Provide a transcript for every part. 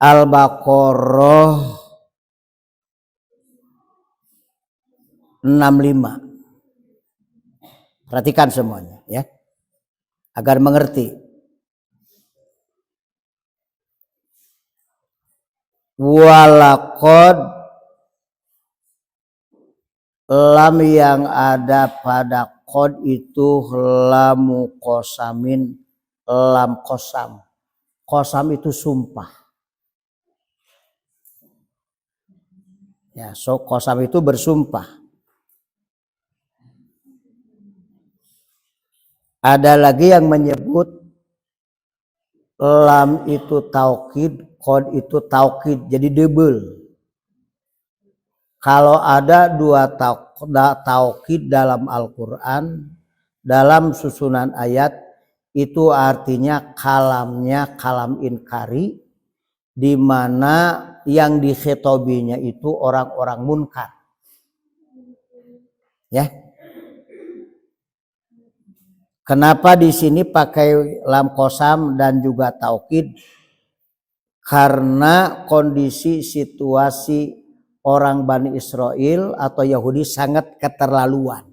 Al-Baqarah 65. Perhatikan semuanya ya, agar mengerti. Walaqad, lam yang ada pada qad itu lamu qasamin, lam qasam. Qasam itu sumpah. Ya, so qasam itu bersumpah. Ada lagi yang menyebut lam itu taukid, qad itu taukid, jadi double. Kalau ada dua taukid dalam Al-Quran, dalam susunan ayat, itu artinya kalamnya kalam inkari, di mana yang dikhitobinya itu orang-orang munkar. Ya. Kenapa di sini pakai lam qasam dan juga taukid? Karena kondisi situasi orang Bani Israel atau Yahudi sangat keterlaluan.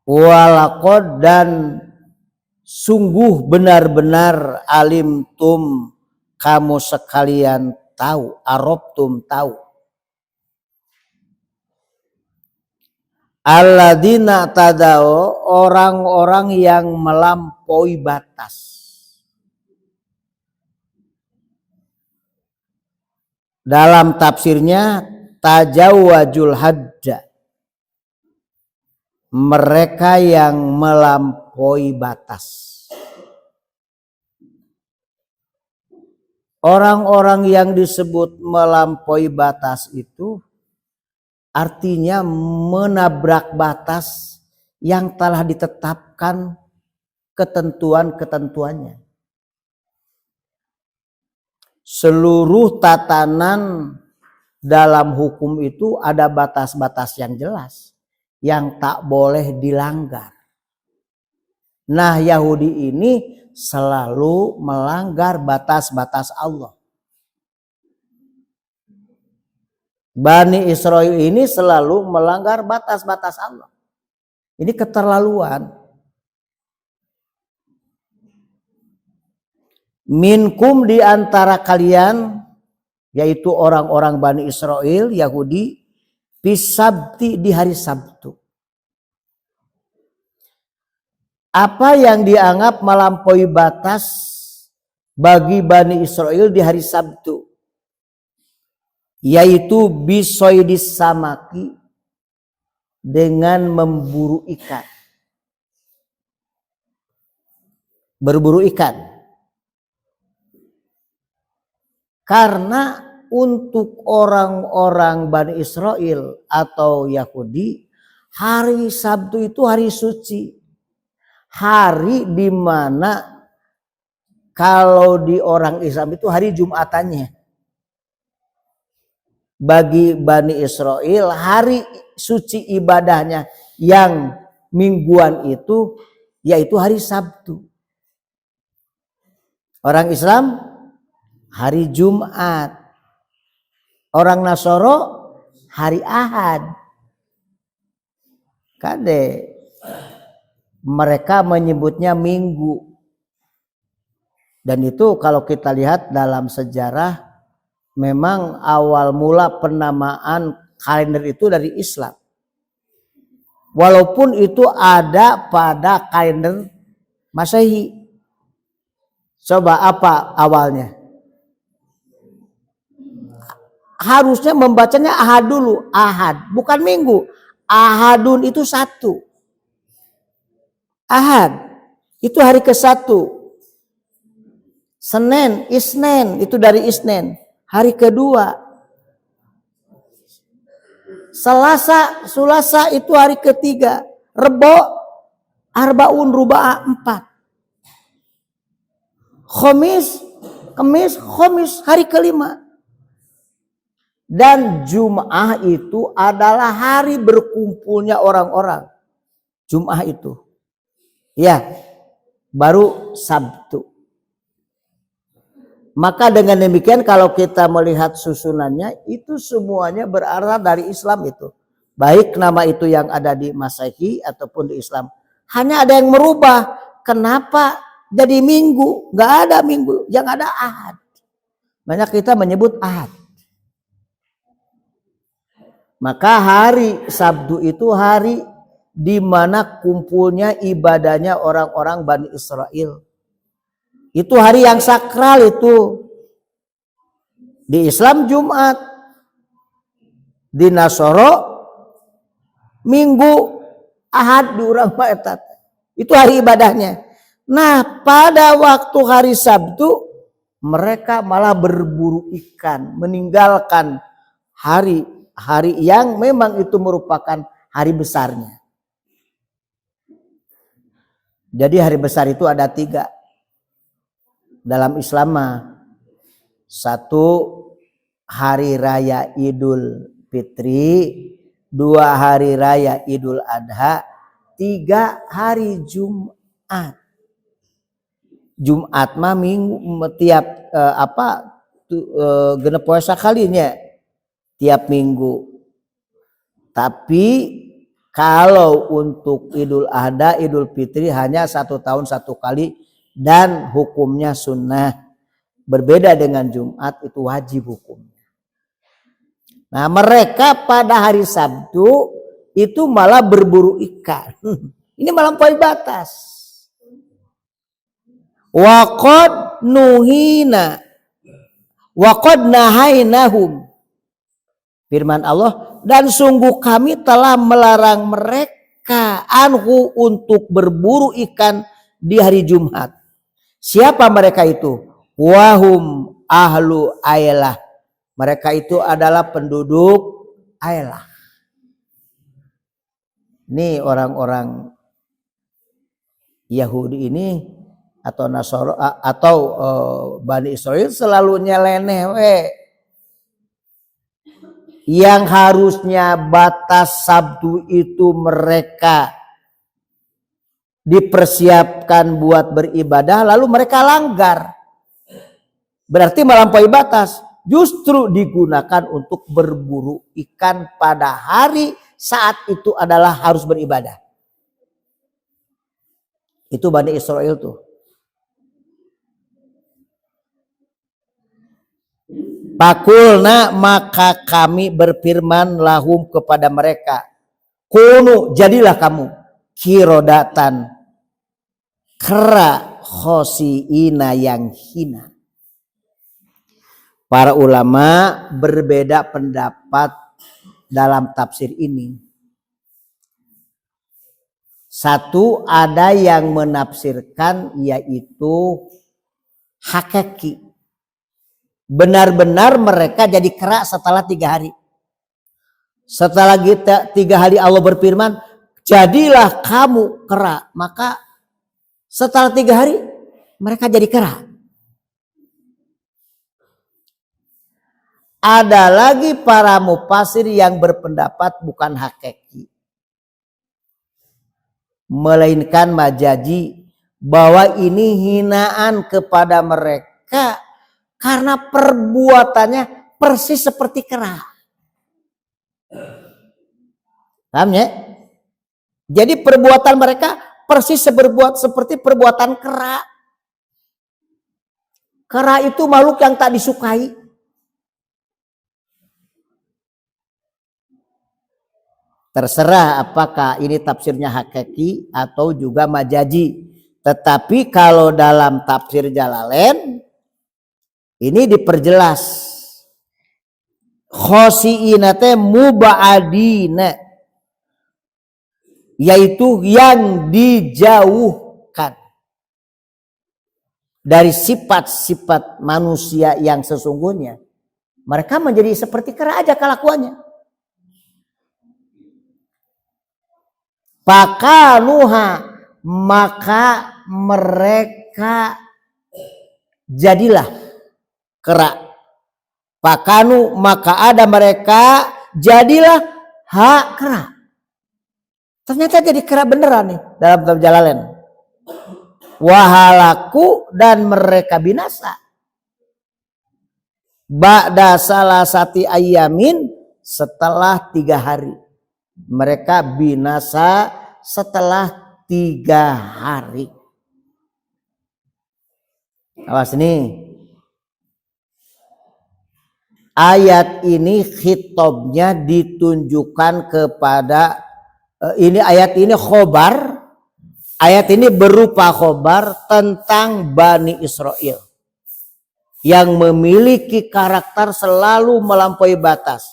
Walaqad, dan sungguh benar-benar alimtum, kamu sekalian tahu, arabtum tahu. Alladzina tadau, orang-orang yang melampaui batas. Dalam tafsirnya tajawwajul hadda, mereka yang melampaui batas. Orang-orang yang disebut melampaui batas itu artinya menabrak batas yang telah ditetapkan ketentuan-ketentuannya. Seluruh tatanan dalam hukum itu ada batas-batas yang jelas yang tak boleh dilanggar. Nah, Yahudi ini selalu melanggar batas-batas Allah. Bani Israel ini selalu melanggar batas-batas Allah. Ini keterlaluan. Minkum, di antara kalian, yaitu orang-orang Bani Israel, Yahudi, bisabti, di hari Sabtu. Apa yang dianggap melampaui batas bagi Bani Israel di hari Sabtu? Yaitu bisoidis samaki, dengan memburu ikan. Berburu ikan. Karena untuk orang-orang Bani Israel atau Yahudi, hari Sabtu itu hari suci. Hari di mana kalau di orang Islam itu hari Jumatannya. Bagi Bani Israel hari suci ibadahnya yang mingguan itu yaitu hari Sabtu. Orang Islam hari Jumat. Orang Nasoro hari Ahad. Kade mereka menyebutnya Minggu. Dan itu kalau kita lihat dalam sejarah, memang awal mula penamaan kalender itu dari Islam. Walaupun itu ada pada kalender Masehi. Coba apa awalnya? Harusnya membacanya Ahad dulu. Ahad, bukan Minggu. Ahadun itu satu. Ahad, itu hari ke-1. Senin, Isnin, itu dari Isnin. Hari kedua. Sulasa itu hari ketiga. Rebo, Arbaun, Ruba'ah 4. Khomis, hari kelima. Dan Jum'ah itu adalah hari berkumpulnya orang-orang. Jum'ah itu. Ya, baru Sabtu. Maka dengan demikian kalau kita melihat susunannya itu semuanya berasal dari Islam itu. Baik nama itu yang ada di Masehi ataupun di Islam. Hanya ada yang merubah. Kenapa jadi Minggu? Gak ada Minggu, yang ada Ahad. Banyak kita menyebut Ahad. Maka hari Sabtu itu hari di mana kumpulnya ibadahnya orang-orang Bani Israel. Itu hari yang sakral itu. Di Islam Jumat. Di Nasoro Minggu, Ahad di urang maetat. Itu hari ibadahnya. Nah, pada waktu hari Sabtu mereka malah berburu ikan, meninggalkan hari yang memang itu merupakan hari besarnya. Jadi hari besar itu ada 3 dalam Islam. Satu, hari raya Idul Fitri, 2 hari raya Idul Adha, 3 hari Jumat. Jumat mah minggu tiap genep puasa kalinya tiap minggu. Tapi kalau untuk Idul Adha, Idul Fitri hanya 1 tahun 1 kali dan hukumnya sunnah. Berbeda dengan Jumat itu wajib hukumnya. Nah, mereka pada hari Sabtu itu malah berburu ikan. Ini melampaui batas. Waqad nuhina waqad nahainahum. Firman Allah, dan sungguh kami telah melarang mereka anhu untuk berburu ikan di hari Jumat. Siapa mereka itu? Wahum ahlu Ailah. Mereka itu adalah penduduk Ailah. Ini orang-orang Yahudi ini atau Nasoro atau Bani Israel selalu nyeleneh. Yang harusnya batas Sabtu itu mereka dipersiapkan buat beribadah, lalu mereka langgar. Berarti melampaui batas. Justru digunakan untuk berburu ikan pada hari saat itu adalah harus beribadah. Itu Bani Israel tuh. Pakulna, maka kami berfirman lahum kepada mereka, kunu, jadilah kamu kirodatan, kera khosiina yang hina. Para ulama berbeda pendapat dalam tafsir ini. Satu, ada yang menafsirkan yaitu hakiki. Benar-benar mereka jadi kera setelah 3 hari. Setelah 3 hari Allah berfirman, jadilah kamu kera. Maka setelah 3 hari mereka jadi kera. Ada lagi para mufasir yang berpendapat bukan hakiki, melainkan majazi, bahwa ini hinaan kepada mereka karena perbuatannya persis seperti kera. Paham ya? Jadi perbuatan mereka persis seperti perbuatan kera. Kera itu makhluk yang tak disukai. Terserah apakah ini tafsirnya hakiki atau juga majazi. Tetapi kalau dalam tafsir Jalalain ini diperjelas. Khosiina teh muba'adina, yaitu yang dijauhkan dari sifat-sifat manusia yang sesungguhnya. Mereka menjadi seperti kera aja kelakuannya. Pakanuha, maka mereka jadilah kera. Pakanu, maka ada mereka jadilah kera. Ternyata jadi kera beneran nih dalam Jalalain. wahalaku dan mereka binasa. Ba'da salasati ayamin, setelah 3 hari. Mereka binasa setelah 3 hari. Awas nih. Ayat ini khitabnya ditunjukkan kepada ayat ini khobar. Ayat ini berupa khobar tentang Bani Israel yang memiliki karakter selalu melampaui batas.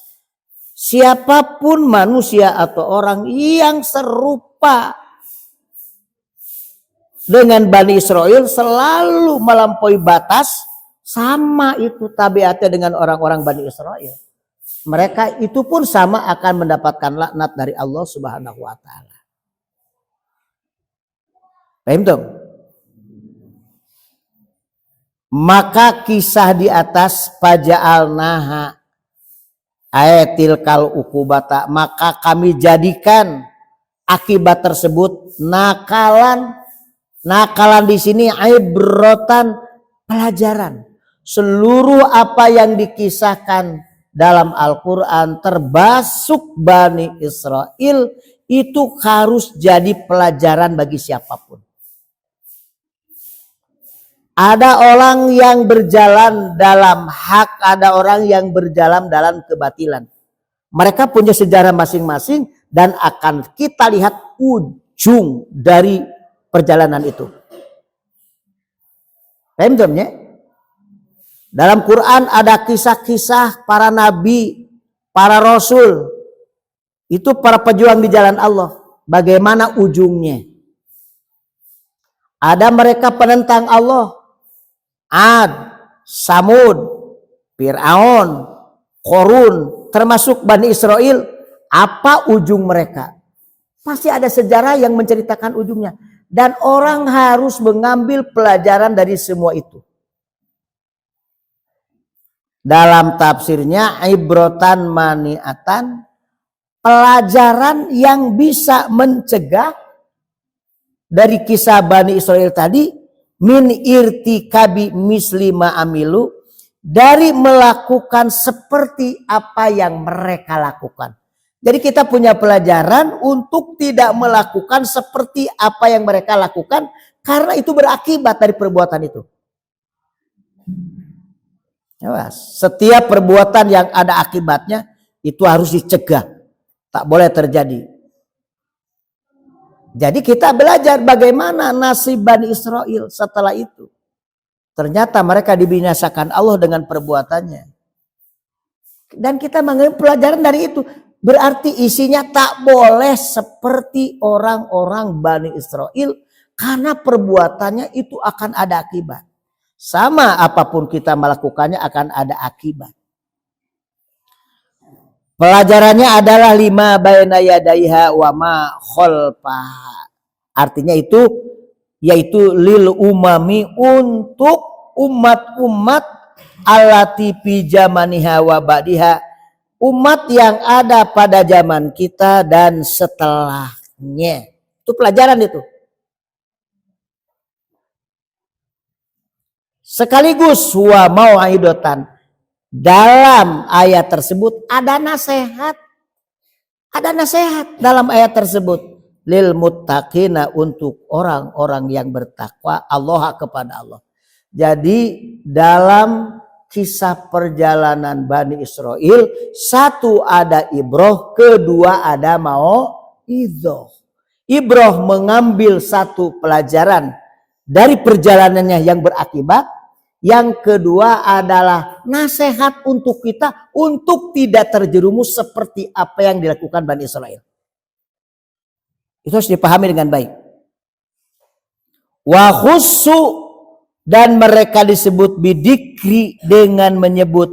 Siapapun manusia atau orang yang serupa dengan Bani Israel selalu melampaui batas, sama itu tabiatnya dengan orang-orang Bani Israel. Mereka itu pun sama akan mendapatkan laknat dari Allah Subhanahu wa taala. Paham tuh? Maka kisah di atas faja'alnaha ayatil kal ukubata, maka kami jadikan akibat tersebut nakalan di sini ibrotan, pelajaran. Seluruh apa yang dikisahkan dalam Al-Quran termasuk Bani Israel itu harus jadi pelajaran bagi siapapun. Ada orang yang berjalan dalam hak, ada orang yang berjalan dalam kebatilan. Mereka punya sejarah masing-masing dan akan kita lihat ujung dari perjalanan itu. Paham ya? Dalam Quran ada kisah-kisah para nabi, para rasul. Itu para pejuang di jalan Allah. Bagaimana ujungnya? Ada mereka penentang Allah. Ad, Samud, Fir'aun, Qorun, termasuk Bani Israel. Apa ujung mereka? Pasti ada sejarah yang menceritakan ujungnya. Dan orang harus mengambil pelajaran dari semua itu. Dalam tafsirnya, ibrotan maniatan, pelajaran yang bisa mencegah dari kisah Bani Israel tadi, min irtikabi mislima amilu, dari melakukan seperti apa yang mereka lakukan. Jadi kita punya pelajaran untuk tidak melakukan seperti apa yang mereka lakukan, karena itu berakibat dari perbuatan itu. Setiap perbuatan yang ada akibatnya itu harus dicegah, tak boleh terjadi. Jadi kita belajar bagaimana nasib Bani Israel setelah itu. Ternyata mereka dibinasakan Allah dengan perbuatannya. Dan kita mengambil pelajaran dari itu. Berarti isinya tak boleh seperti orang-orang Bani Israel. Karena perbuatannya itu akan ada akibat. Sama apapun kita melakukannya akan ada akibat. Pelajarannya adalah 5 baina yadaiha wa ma khalfaha. Artinya itu yaitu lil umami, untuk umat-umat allati fi jamaniha wa ba'diha, umat yang ada pada zaman kita dan setelahnya. Itu pelajaran itu. Sekaligus wa mau'idatan. Dalam ayat tersebut ada nasihat. Ada nasihat dalam ayat tersebut. Lil muttaqina, untuk orang-orang yang bertakwa Allah kepada Allah. Jadi dalam kisah perjalanan Bani Israel, satu ada ibroh, kedua ada mau'idhah. Ibroh mengambil satu pelajaran dari perjalanannya yang berakibat. Yang kedua adalah nasihat untuk kita untuk tidak terjerumus seperti apa yang dilakukan Bani Israel. Itu harus dipahami dengan baik. Wa khussu, dan mereka disebut bidikri dengan menyebut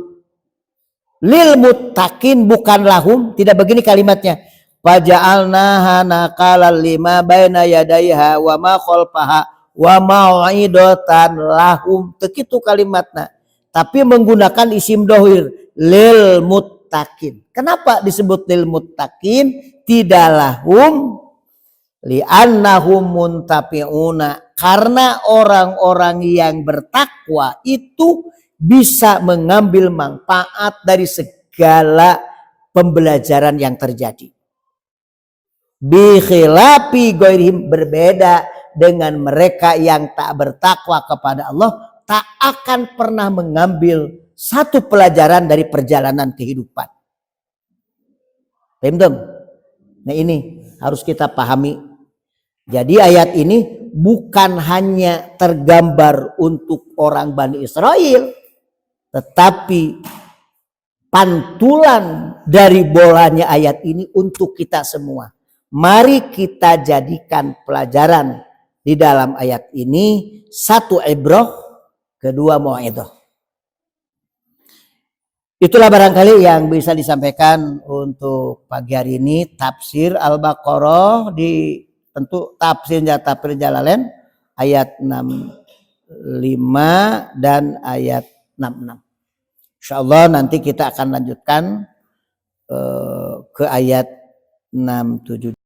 lil muttaqin, bukan lahum. Tidak begini kalimatnya. Faja'alnaha naqalal lima baina yadaiha wa ma khalfaha wa mau'idatan lahum, begitu kalimatnya, tapi menggunakan isim dohir lil muttaqin. Kenapa disebut lil muttaqin tidak lahum? Li'annahum muntafi'una, Karena orang-orang yang bertakwa itu bisa mengambil manfaat dari segala pembelajaran yang terjadi. Bi khilafi ghairihim, berbeda dengan mereka yang tak bertakwa kepada Allah, tak akan pernah mengambil satu pelajaran dari perjalanan kehidupan. Paham? Nah ini harus kita pahami. Jadi ayat ini bukan hanya tergambar untuk orang Bani Israel, tetapi pantulan dari bolanya ayat ini untuk kita semua. Mari kita jadikan pelajaran di dalam ayat ini, satu ibrah, kedua mau'izah. Itulah barangkali yang bisa disampaikan untuk pagi hari ini. Tafsir Al-Baqarah di tentu tafsirnya Tafsir Jalalain ayat 65 dan ayat 66. Insyaallah nanti kita akan lanjutkan ke ayat 67.